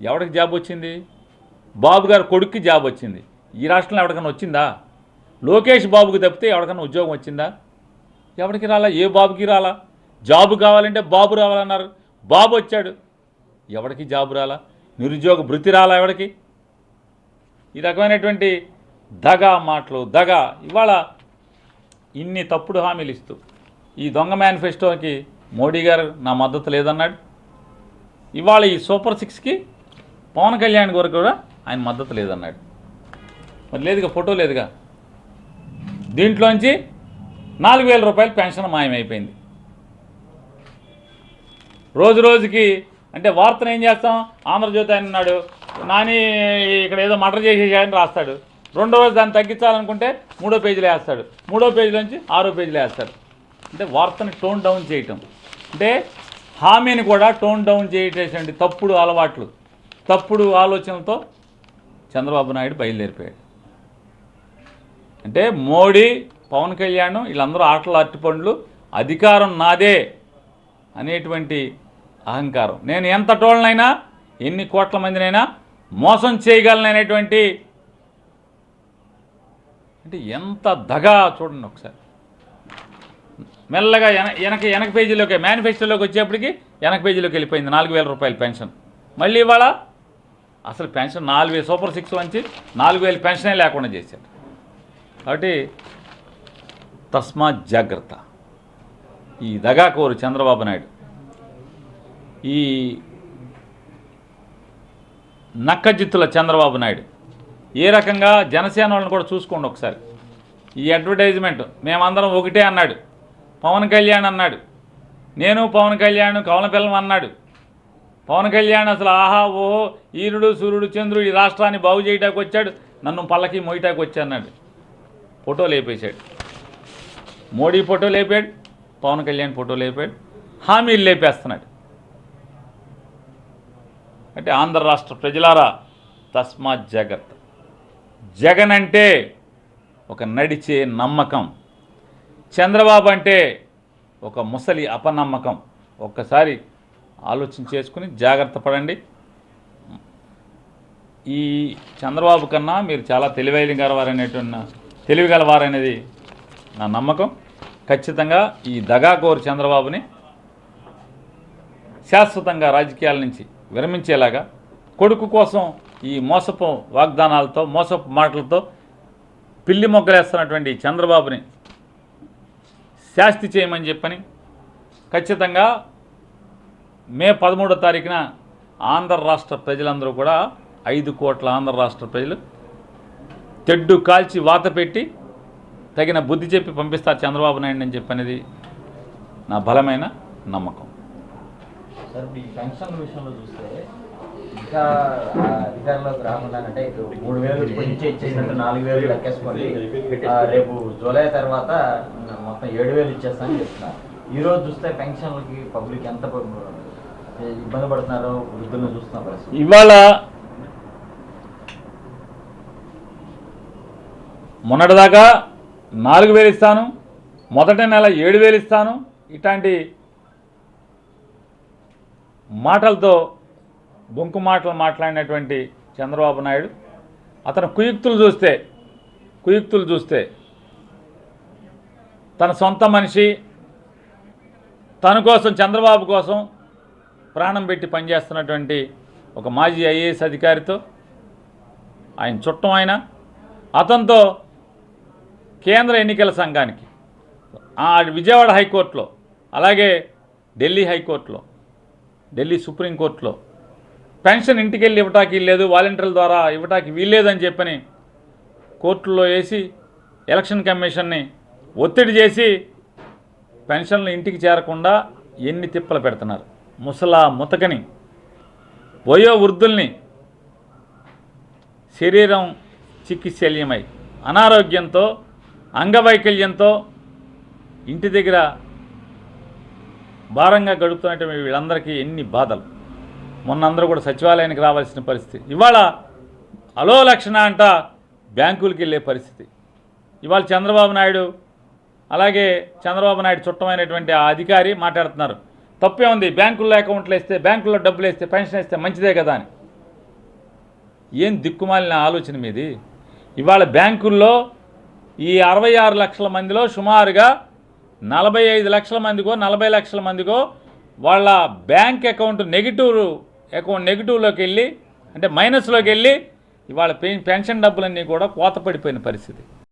ఎవరికి జాబ్ వచ్చింది? బాబు గారు కొడుక్కి జాబ్ వచ్చింది. ఈ రాష్ట్రంలో ఎవరికైనా వచ్చిందా? లోకేష్ బాబుకి తప్పితే ఎవరికైనా ఉద్యోగం వచ్చిందా? ఎవరికి రాలా? ఏ బాబుకి రాలా? జాబు కావాలంటే బాబు రావాలన్నారు, బాబు వచ్చాడు, ఎవరికి జాబు రాలా? నిరుద్యోగ భృతి రాలా ఎవరికి? ఈ రకమైనటువంటి దగా మాటలు, దగా. ఇవాళ ఇన్ని తప్పుడు హామీలు ఇస్తూ ఈ దొంగ మేనిఫెస్టోకి మోడీ గారు నా మద్దతు లేదన్నాడు. ఇవాళ ఈ సూపర్ 6కి పవన్ కళ్యాణ్ గారు కూడా ఆయన మద్దతు లేదన్నాడు. మరి లేదుగా, ఫోటో లేదుగా. దీంట్లోంచి 4,000 రూపాయలు పెన్షన్ మాయమైపోయింది. రోజు రోజుకి అంటే వార్తను ఏం చేస్తాం? ఆంధ్రజ్యోతి ఆయన ఉన్నాడు, నాని ఇక్కడ ఏదో మర్డర్ చేసేసాడని రాస్తాడు. రెండో రోజు దాన్ని తగ్గించాలనుకుంటే 3వ పేజీలో వేస్తాడు, 3వ పేజీలోంచి 6వ పేజీలో వేస్తాడు. అంటే వార్తని టోన్ డౌన్ చేయటం, అంటే హామీని కూడా టోన్ డౌన్ చేయటేసండి. తప్పుడు అలవాట్లు, తప్పుడు ఆలోచనలతో చంద్రబాబు నాయుడు బయలుదేరిపోయాడు. అంటే మోడీ, పవన్ కళ్యాణ్ వీళ్ళందరూ ఆటలు అరటిపండ్లు, అధికారం నాదే అనేటువంటి అహంకారం. నేను ఎంత టోళ్ళనైనా, ఎన్ని కోట్ల మందినైనా మోసం చేయగలననేటువంటి, అంటే ఎంత దగా చూడండి ఒకసారి. మెల్లగా వెనక పేజీలోకి, మేనిఫెస్టోలోకి వచ్చేప్పటికి వెనక పేజీలోకి వెళ్ళిపోయింది 4,000 రూపాయల పెన్షన్. మళ్ళీ ఇవాళ అసలు పెన్షన్ 4,000 సూపర్ 6 వంచి 4,000 పెన్షనే లేకుండా చేశారు. కాబట్టి తస్మాత్ జాగ్రత్త. ఈ దగాకోరు చంద్రబాబు నాయుడు, ఈ నక్కజిత్తుల చంద్రబాబు నాయుడు ఏ రకంగా జనసేన వాళ్ళని కూడా చూసుకోండి ఒకసారి. ఈ అడ్వర్టైజ్మెంట్ మేమందరం ఒకటే అన్నాడు, పవన్ కళ్యాణ్ అన్నాడు, నేను పవన్ కళ్యాణ్ కవలపిల్లం అన్నాడు. పవన్ కళ్యాణ్ అసలు ఆహా ఓహో ఈరుడు సూర్యుడు చంద్రుడు ఈ రాష్ట్రాన్ని బాగు చేయడానికి వచ్చాడు, నన్ను పల్లకి మోయటానికి వచ్చా అన్నాడు. ఫోటో లేపేశాడు. మోడీ ఫోటో లేపాడు, పవన్ కళ్యాణ్ ఫోటో లేపాడు, హామీలు లేపేస్తున్నాడు. అంటే ఆంధ్ర రాష్ట్ర ప్రజలారా తస్మాత్ జాగ్రత్త. జగన్ అంటే ఒక నడిచే నమ్మకం, చంద్రబాబు అంటే ఒక ముసలి అపనమ్మకం. ఒక్కసారి ఆలోచన చేసుకుని జాగ్రత్త పడండి. ఈ చంద్రబాబు కన్నా మీరు చాలా తెలివిగలవారనేది నా నమ్మకం. ఖచ్చితంగా ఈ దగాకోరు చంద్రబాబుని శాశ్వతంగా రాజకీయాల నుంచి విరమించేలాగా, కొడుకు కోసం ఈ మోసపు వాగ్దానాలతో, మోసపు మాటలతో పిల్లి మొగ్గలేస్తున్నటువంటి చంద్రబాబుని శాస్తి చేయమని చెప్పని ఖచ్చితంగా మే 13వ తారీఖున ఆంధ్ర రాష్ట్ర ప్రజలందరూ కూడా 5 కోట్ల ఆంధ్ర రాష్ట్ర ప్రజలు తెడ్డు కాల్చి వాత పెట్టి తగిన బుద్ధి చెప్పి పంపిస్తారు చంద్రబాబు నాయుడు అని చెప్పనేది నా బలమైన నమ్మకం. సార్, ఈ పెన్షన్ విషయంలో చూస్తే ఇంకా అధికారంలోకి రాకుండానంటే 3,000 ఇచ్చేసినట్టు 4,000 లెక్కేసుకోండి, రేపు జూలై తర్వాత మొత్తం 7,000 ఇచ్చేస్తానని చెప్తున్నారు. ఈరోజు చూస్తే పెన్షన్లకి పబ్లిక్ ఎంత ఇబ్బంది పడుతున్నారో వృద్ధులను చూస్తున్న పరిస్థితి. ఇవాళ మొన్నటిదాకా 4,000 ఇస్తాను, మొదటి నెల 7,000 ఇస్తాను, ఇట్లాంటి మాటలతో బొంకు మాటలు మాట్లాడినటువంటి చంద్రబాబు నాయుడు అతను కుయుక్తులు చూస్తే తన సొంత మనిషి, తన కోసం, చంద్రబాబు కోసం ప్రాణం పెట్టి పనిచేస్తున్నటువంటి ఒక మాజీ ఐఏఎస్ అధికారితో, ఆయన చుట్టం ఆయన, అతనితో కేంద్ర ఎన్నికల సంఘానికి విజయవాడ హైకోర్టులో, అలాగే ఢిల్లీ హైకోర్టులో, ఢిల్లీ సుప్రీంకోర్టులో పెన్షన్ ఇంటికి వెళ్ళి ఇవ్వటానికి వీల్లేదు, వాలంటీర్ల ద్వారా ఇవ్వటానికి వీల్లేదని చెప్పని కోర్టుల్లో వేసి ఎలక్షన్ కమిషన్ని ఒత్తిడి చేసి పెన్షన్లు ఇంటికి చేరకుండా ఎన్ని తిప్పలు పెడుతున్నారు. ముతకని వయో వృద్ధుల్ని శరీరం చికిత్సల్యమై అనారోగ్యంతో, అంగవైకల్యంతో ఇంటి దగ్గర భారంగా గడుపుతున్నటువంటి వీళ్ళందరికీ ఎన్ని బాధలు. మొన్న అందరూ కూడా సచివాలయానికి రావాల్సిన పరిస్థితి. ఇవాళ అలో లక్షణ అంట బ్యాంకులకి వెళ్ళే పరిస్థితి. ఇవాళ చంద్రబాబు నాయుడు, అలాగే చంద్రబాబు నాయుడు చుట్టమైనటువంటి ఆ అధికారి మాట్లాడుతున్నారు, తప్పే ఉంది, బ్యాంకుల్లో అకౌంట్లు వేస్తే, బ్యాంకుల్లో డబ్బులు వేస్తే, పెన్షన్ వేస్తే మంచిదే కదా అని. ఏం దిక్కుమాలిన ఆలోచన మీది? ఇవాళ బ్యాంకుల్లో ఈ 66 లక్షల మందిలో సుమారుగా 45 లక్షల మందికో 40 లక్షల మందికో వాళ్ళ బ్యాంక్ అకౌంట్ నెగిటివ్లోకి వెళ్ళి, అంటే మైనస్లోకి వెళ్ళి ఇవాళ పెన్షన్ డబ్బులన్నీ కూడా కోత పడిపోయిన పరిస్థితి.